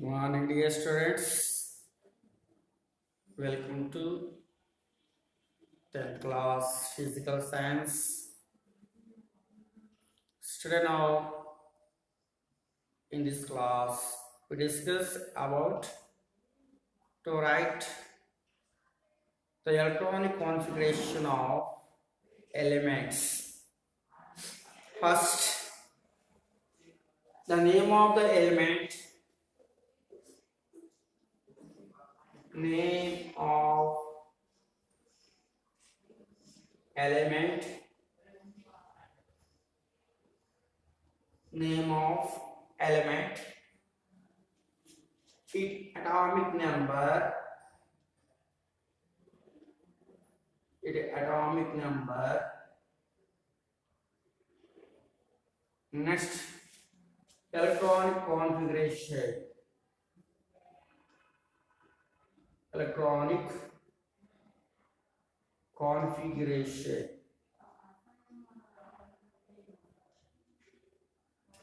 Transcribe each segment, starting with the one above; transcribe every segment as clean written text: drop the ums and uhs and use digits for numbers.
Morning, dear students. Welcome to 10th class Physical Science. Today now in this class we discuss about to write the electronic configuration of elements. First, the name of the element, name of element, name of element, its atomic number, next electronic configuration, electronic configuration,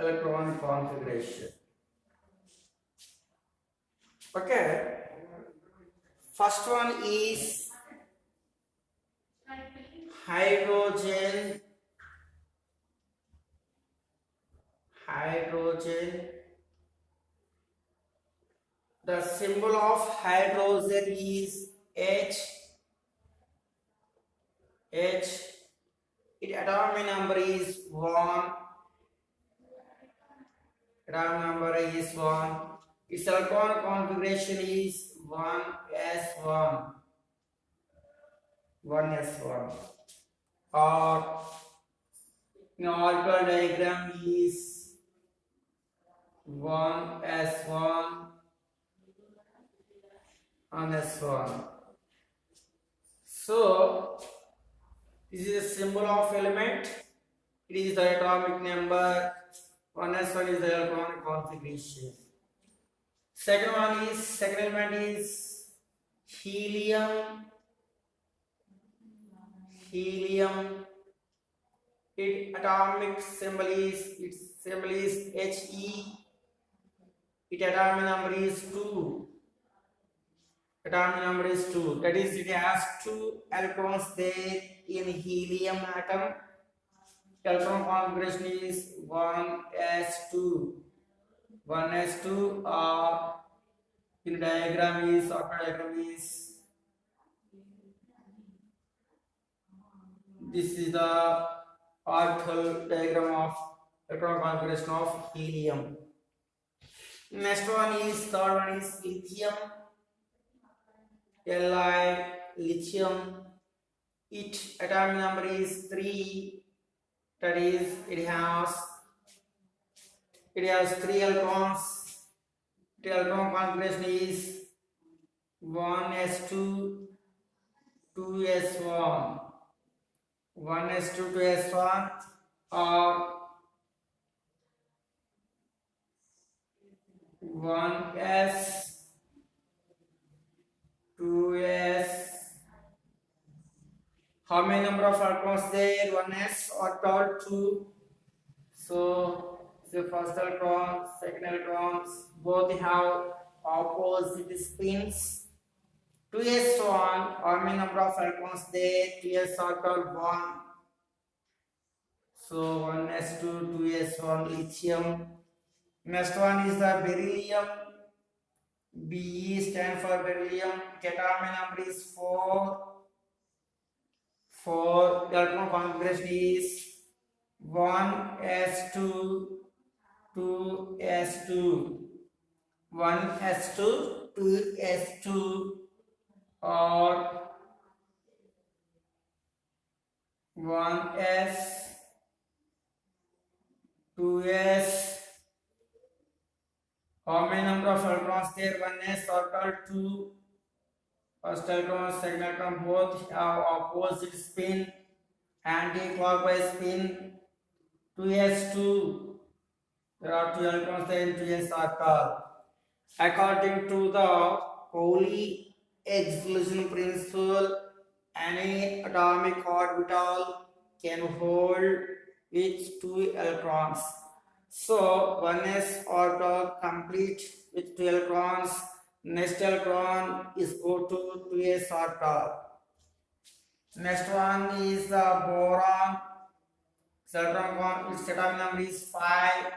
electronic configuration. Okay, first one is hydrogen, the symbol of hydrogen is H, its atomic number is 1, its electron configuration is 1s1, or in orbital diagram is 1s1 and s1. So this is a symbol of element. It is the atomic number. 1s1 is the electronic configuration. Second element is helium. Its atomic symbol is He. Its atomic number is 2. That is, it has 2 electrons there in helium atom. Electron configuration is 1s2. 1s2, or in diagram is this is the orbital diagram of electron configuration of helium. Third one is lithium. Lithium. Its atomic number is 3. That is, it has 3 electrons. The electron configuration is 1s2, 2s1. 1s2, 2s1, or 1s, 2s. How many number of electrons there? 1s or 2. So the first electron, second electrons, both have opposite spins. 2s1, how many number of electrons there? 2s orbital 1. So 1s2, 2s1 lithium. Next one is the beryllium. Be stand for beryllium. Atomic number is 4. The electron configuration is 1s2, 2s2. 1s2, 2s2, or 1s, 2s. How many number of electrons there? 1s orbital 2. First electron, second electron, both have opposite spin, anti-clockwise spin. 2s2. There are 2 electrons there in 2s orbital. According to the Pauli exclusion principle, any atomic orbital can hold its 2 electrons. So 1s orbital complete with 2 electrons. Next electron is go to 2s orbital. Next one is the boron. Its atomic number is 5.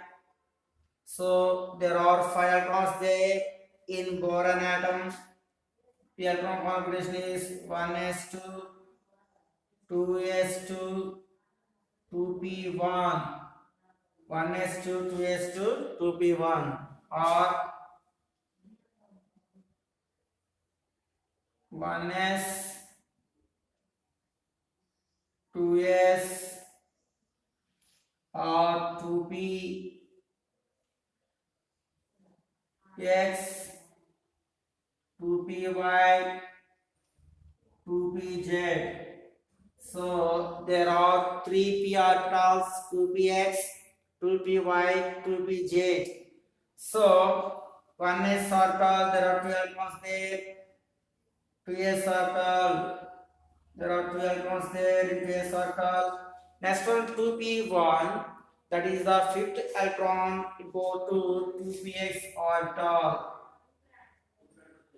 So there are 5 electrons there in boron atom. The electron configuration is 1s2, 2s2, 2p1, 1s2, 2s2, 2p1, or 1s, 2s, or 2px, 2py, 2pz. So there are 3p orbitals, 2px, 2py, 2pz. So 1s orbital, there are 2 electrons there. 2s orbital, there are 2 electrons there in 2s orbital. Next one, 2p1, that is the 5th electron, go to 2px orbital.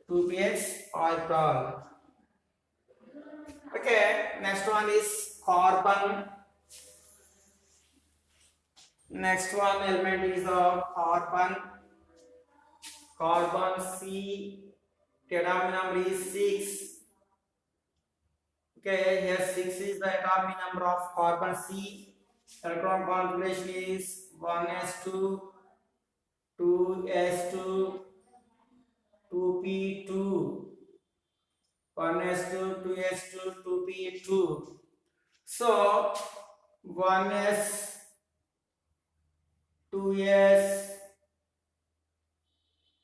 2px orbital. Okay, next one is carbon. Next one element is the carbon. Carbon C, atomic number is 6. Okay, here 6 is the atomic number of carbon C. Electron configuration is 1s2, 2s2, 2p2, 1s2, 2s2, 2p2. So 1s, 2s,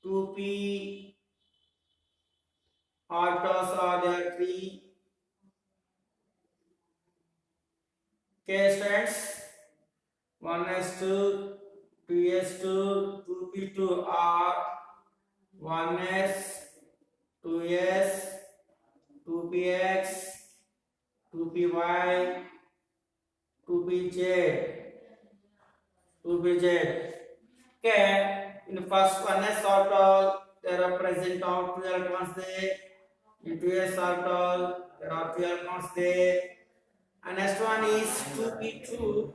2p orbitals are there 3. Okay, students, 1s2, 2s2, 2p2 are 1s, 2s, 2px, 2py, 2pz, 2pz. Okay, in the first 1s orbital, there are present of 2 electrons there. In 2s orbital, there are 2 electrons there. And next one is 2p2.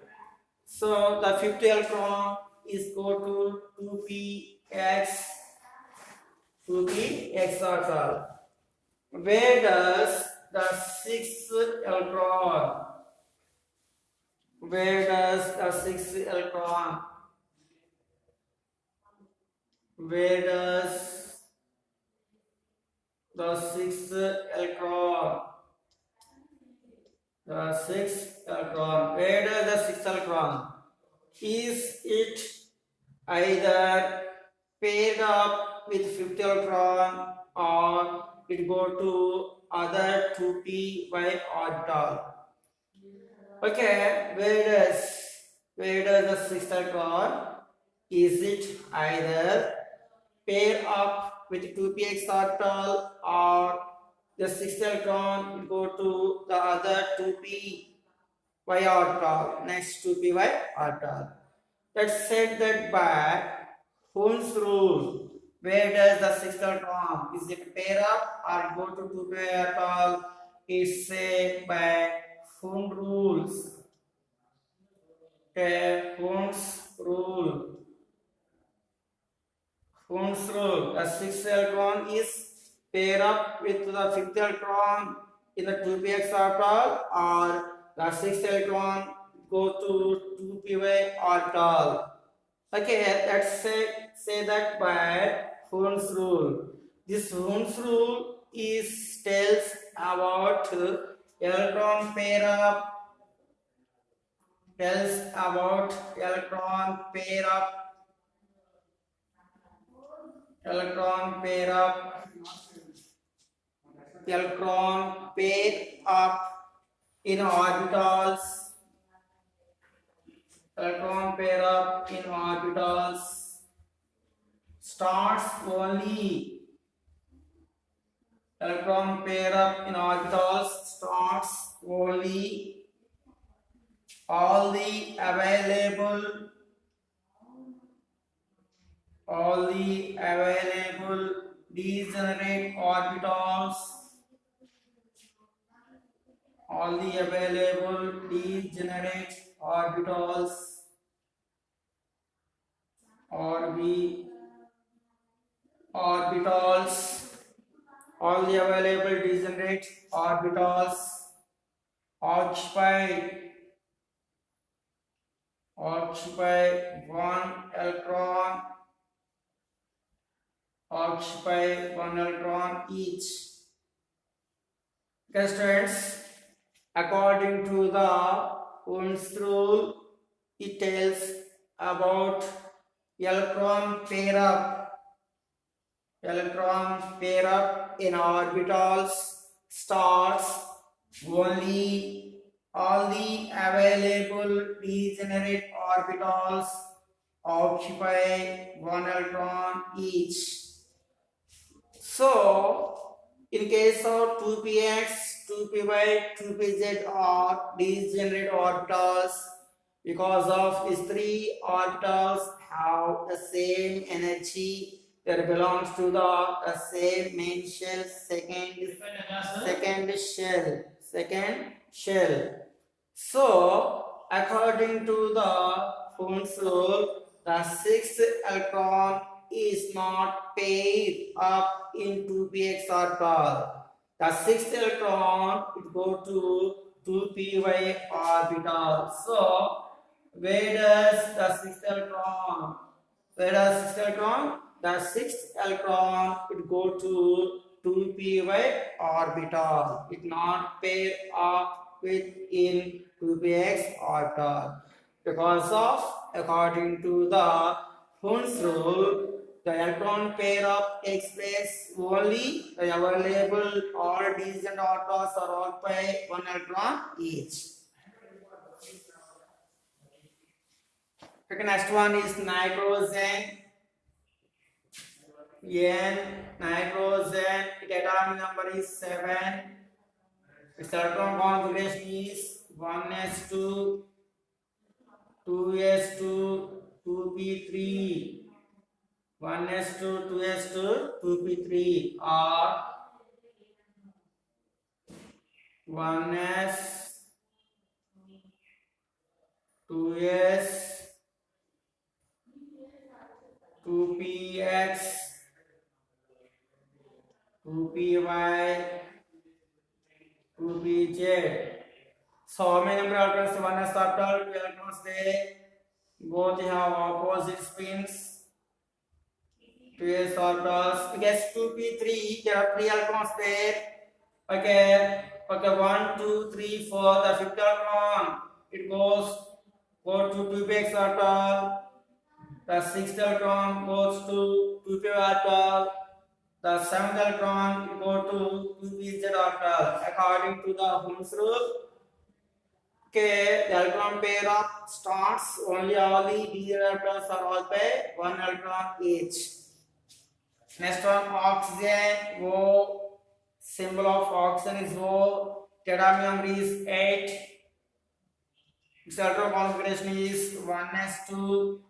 So the 50 electron is go to 2px, 2px orbital. Where does the 6th electron? Where does the 6th electron? Where does the 6th electron? The 6th electron. Where does the 6th electron? Is it either paired up with 50 electron or it go to other 2p by orbital? Okay, where does the 6th electron? Is it either pair up with 2px orbital or the 6th electron will go to the other 2p y orbital, next 2p y orbital? Let's said that by Hund's rule. Where does the 6th electron? Is it pair up or go to 2p y orbital? It's said by Hund's rules. Okay, Hund's rule. Hund's rule. The 6th electron is pair up with the 5th electron in the 2px orbital, or the 6th electron go to 2py orbital. Okay, let's say that by Hund's rule. This Hund's rule is tells about electron pair up, tells about electron pair up, electron pair up, electron pair up in orbitals, electron pair up in orbitals starts only, electron pair up in orbitals starts only all the available all the available degenerate orbitals, all the available degenerate orbitals or the orbitals, all the available degenerate orbitals occupy one electron, occupy one electron each. Okay, students, according to the Hund's rule, it tells about electron pair up in orbitals starts only all the available degenerate orbitals occupy one electron each. So, in case of 2px, 2py, 2pz are degenerate orbitals because of these three orbitals have the same energy that belongs to the same main shell, second shell. So, according to the Hund's rule, the sixth electron is not paired up in 2px orbital. The sixth electron it go to 2py orbital. So, where does the sixth electron? The sixth electron it go to 2py orbital. It not pair up within 2px orbital because of according to the Hund's rule, the electron pair up takes place only the available all degenerate orbitals are occupied one electron each. Okay, next one is nitrogen. Nitrogen, its atomic number is 7. Its electron configuration is 1s2, 2s2, 2p3, 1s2, 2s2, 2p3 or 1s, 2s, 2px, 2py, 2pz. So how many number of electrons? 1s orbital, 2 electrons there. Both have opposite spins. 2s orbitals. Because 2p3, there are 3 electrons there. Okay, 1, 2, 3, 4. The fifth electron it go to 2px orbital. The sixth electron goes to 2p orbital. The seventh electron it go to 2pz orbital. According to the Hund's rule, okay, the electron pair up starts only all the degenerate orbitals are all by one electron each. Next one, oxygen. O, symbol of oxygen is O. Atomic number is 8. Its electron configuration is 1s2,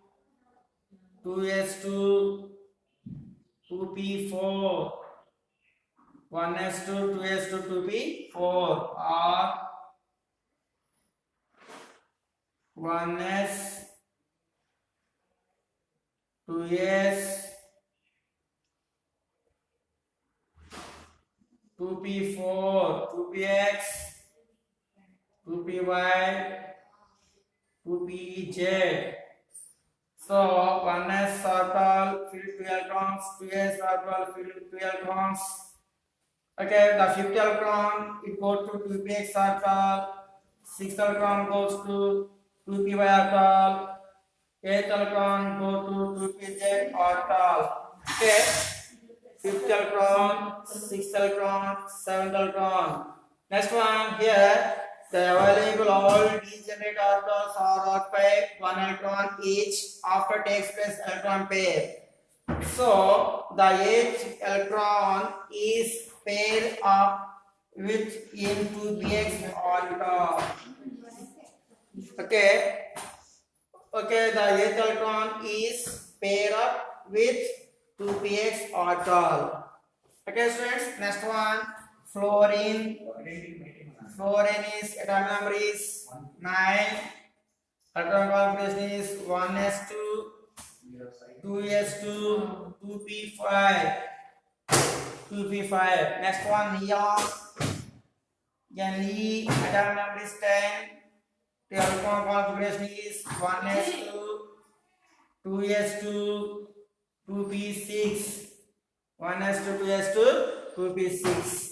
2s2, 2p4, 1s2, 2s2, 2p4 or 1s, 2s, 2p4, 2px, 2py, 2pz. So 1s orbital filled 2 electrons, 2s orbital filled 2 electrons. Okay, the fifth electron it goes to 2px orbital, sixth electron goes to 2py orbital, eighth electron go to 2pz orbital. Okay, fifth electron, sixth electron, seventh electron. Next one here. The available all degenerate orbitals are occupied one electron each after takes place electron pair. So the eighth electron is paired up with into px orbital. Okay, the eighth electron is paired up with 2px or tall. Okay, students. Next one, fluorine. Fluorine is atomic number is 9. Atomic configuration is 1s2, 2s2, 2p5, 2p5. Next one, neon. Again, atomic number is 10. The atomic configuration is 1s2, 2s2, 2p6, 1s2, 2s2, 2p6.